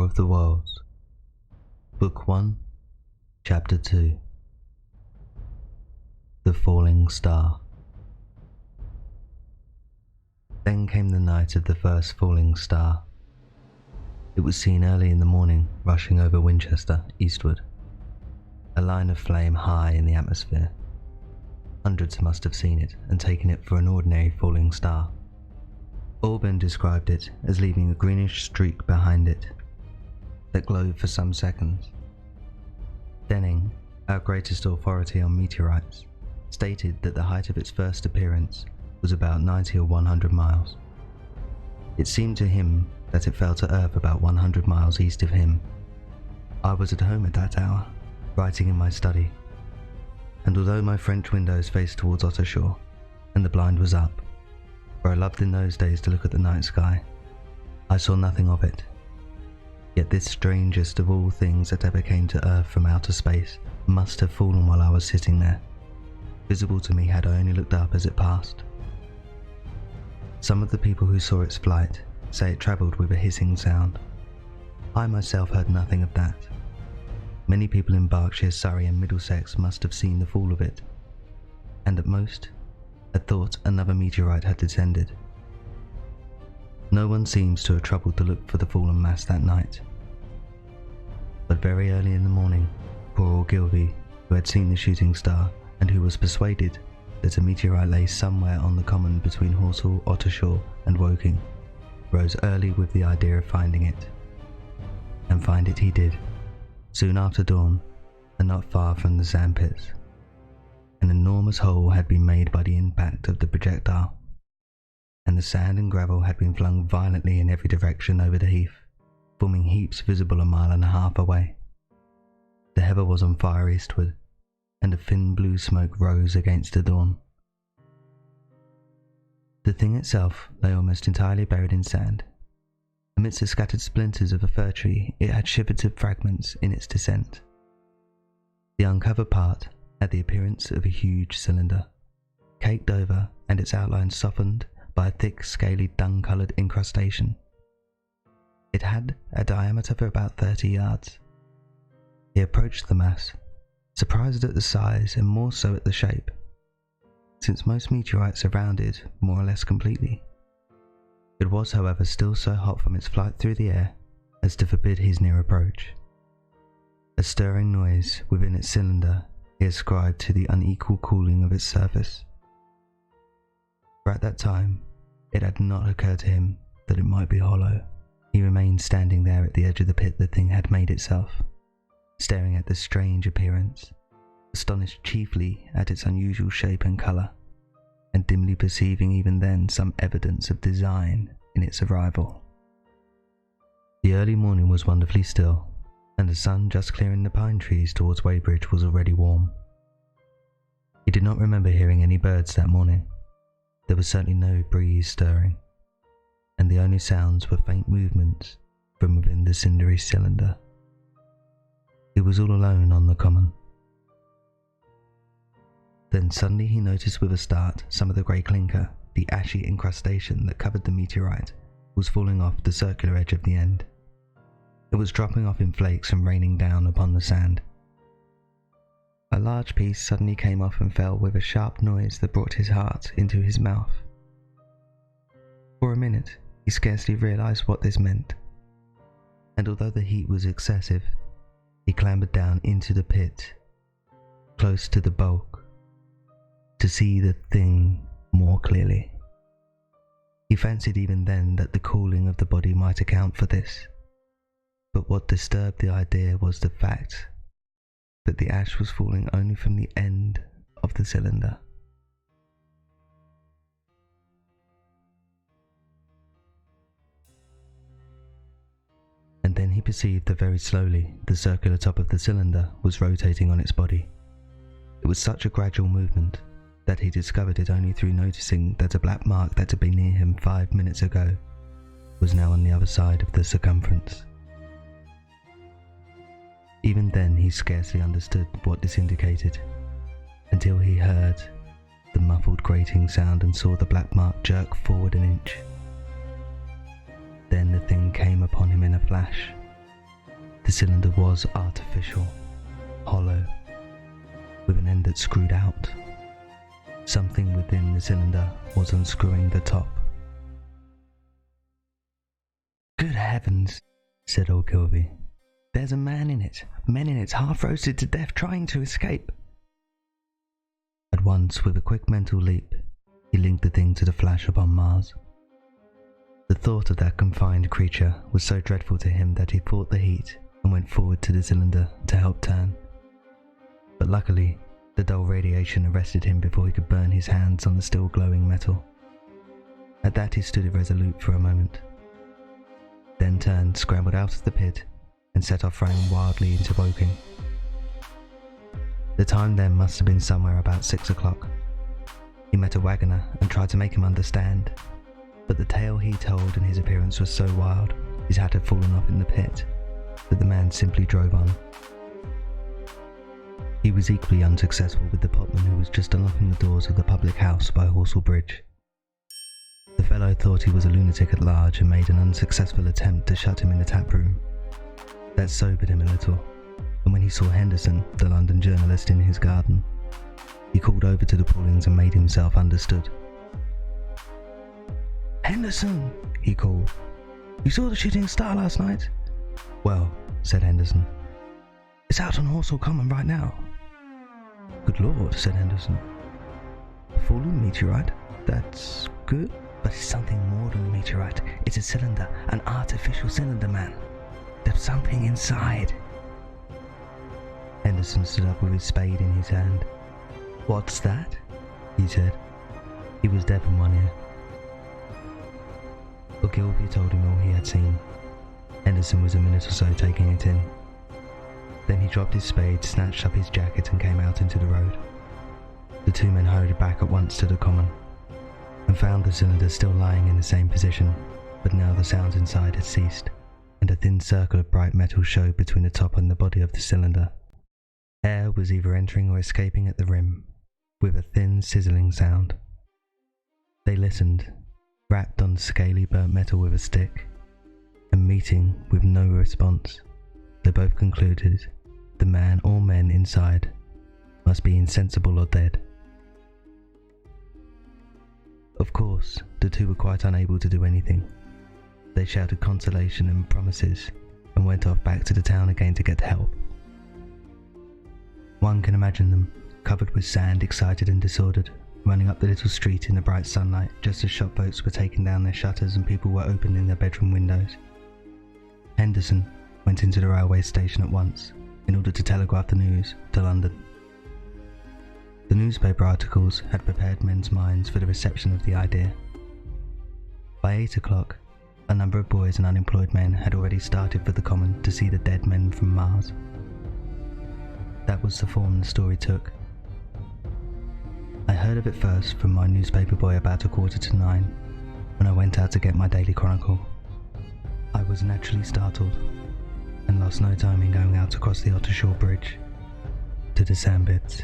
War of the Worlds, Book 1, Chapter 2. The Falling Star. Then came the night of the first falling star. It was seen early in the morning, rushing over Winchester, eastward, a line of flame high in the atmosphere. Hundreds must have seen it and taken it for an ordinary falling star. Alban described it as leaving a greenish streak behind it that glowed for some seconds. Denning, our greatest authority on meteorites, stated that the height of its first appearance was about 90 or 100 miles. It seemed to him that it fell to Earth about 100 miles east of him. I was at home at that hour, writing in my study, and although my French windows faced towards Ottershaw, and the blind was up, for I loved in those days to look at the night sky, I saw nothing of it. Yet this strangest of all things that ever came to Earth from outer space must have fallen while I was sitting there, visible to me had I only looked up as it passed. Some of the people who saw its flight say it travelled with a hissing sound. I myself heard nothing of that. Many people in Berkshire, Surrey and Middlesex must have seen the fall of it, and at most had thought another meteorite had descended. No one seems to have troubled to look for the fallen mass that night. But very early in the morning, poor Ogilvy, who had seen the shooting star and who was persuaded that a meteorite lay somewhere on the common between Horsehall, Ottershaw and Woking, rose early with the idea of finding it. And find it he did, soon after dawn, and not far from the sandpits. An enormous hole had been made by the impact of the projectile, and the sand and gravel had been flung violently in every direction over the heath, forming heaps visible a mile and a half away. The heather was on fire eastward, and a thin blue smoke rose against the dawn. The thing itself lay almost entirely buried in sand. Amidst the scattered splinters of a fir tree, it had shivered to fragments in its descent. The uncovered part had the appearance of a huge cylinder, caked over and its outlines softened by a thick, scaly, dung-coloured incrustation. It had a diameter of about 30 yards. He approached the mass, surprised at the size and more so at the shape, since most meteorites are rounded more or less completely. It was, however, still so hot from its flight through the air as to forbid his near approach. A stirring noise within its cylinder he ascribed to the unequal cooling of its surface. For at that time, it had not occurred to him that it might be hollow. He remained standing there at the edge of the pit the thing had made itself, staring at the strange appearance, astonished chiefly at its unusual shape and colour, and dimly perceiving even then some evidence of design in its arrival. The early morning was wonderfully still, and the sun just clearing the pine trees towards Weybridge was already warm. He did not remember hearing any birds that morning. There was certainly no breeze stirring, and the only sounds were faint movements from within the cindery cylinder. He was all alone on the common. Then suddenly he noticed with a start some of the grey clinker, the ashy incrustation that covered the meteorite, was falling off the circular edge of the end. It was dropping off in flakes and raining down upon the sand. A large piece suddenly came off and fell with a sharp noise that brought his heart into his mouth. For a minute he scarcely realised what this meant, and although the heat was excessive, he clambered down into the pit, close to the bulk, to see the thing more clearly. He fancied even then that the cooling of the body might account for this, but what disturbed the idea was the fact that the ash was falling only from the end of the cylinder. And then he perceived that very slowly the circular top of the cylinder was rotating on its body. It was such a gradual movement that he discovered it only through noticing that a black mark that had been near him 5 minutes ago was now on the other side of the circumference. Even then he scarcely understood what this indicated, until he heard the muffled grating sound and saw the black mark jerk forward an inch. Then the thing came upon him in a flash, The cylinder was artificial, hollow, with an end that screwed out. Something within the cylinder was unscrewing the top. "Good heavens," said Ogilvy. "There's a man in it, men in it, half roasted to death, trying to escape." At once, with a quick mental leap, he linked the thing to the flash upon Mars. The thought of that confined creature was so dreadful to him that he fought the heat and went forward to the cylinder to help turn. But luckily, the dull radiation arrested him before he could burn his hands on the still glowing metal. At that he stood irresolute for a moment, then turned, scrambled out of the pit, and set off running wildly into Woking. The time then must have been somewhere about 6 o'clock. He met a wagoner and tried to make him understand, but the tale he told and his appearance was so wild, his hat had fallen off in the pit, that the man simply drove on. He was equally unsuccessful with the potman who was just unlocking the doors of the public house by Horsell Bridge. The fellow thought he was a lunatic at large and made an unsuccessful attempt to shut him in the tap room. That sobered him a little, and when he saw Henderson, the London journalist, in his garden, he called over to the Paulings and made himself understood. "Henderson," he called, "you saw the shooting star last night?" "Well," said Henderson, "it's out on Horsell Common right now." "Good Lord," said Henderson. "A fallen meteorite? That's good. But it's something more than a meteorite. It's a cylinder, an artificial cylinder, man. There's something inside." Henderson stood up with his spade in his hand. "What's that?" he said. He was deaf in one ear. Ogilvy told him all he had seen. Henderson was a minute or so taking it in. Then he dropped his spade, snatched up his jacket and came out into the road. The two men hurried back at once to the common, and found the cylinder still lying in the same position, but now the sounds inside had ceased, and a thin circle of bright metal showed between the top and the body of the cylinder. Air was either entering or escaping at the rim, with a thin sizzling sound. They listened, rapped on scaly burnt metal with a stick, and meeting with no response, they both concluded the man or men inside must be insensible or dead. Of course, the two were quite unable to do anything. They shouted consolation and promises, and went off back to the town again to get help. One can imagine them, covered with sand, excited and disordered, running up the little street in the bright sunlight just as shop folks were taking down their shutters and people were opening their bedroom windows. Henderson went into the railway station at once, in order to telegraph the news to London. The newspaper articles had prepared men's minds for the reception of the idea. By 8 o'clock, a number of boys and unemployed men had already started for the common to see the dead men from Mars. That was the form the story took. I heard of it first from my newspaper boy about 9:15, when I went out to get my Daily Chronicle. I was naturally startled, and lost no time in going out across the Ottershaw Bridge to the sandpits.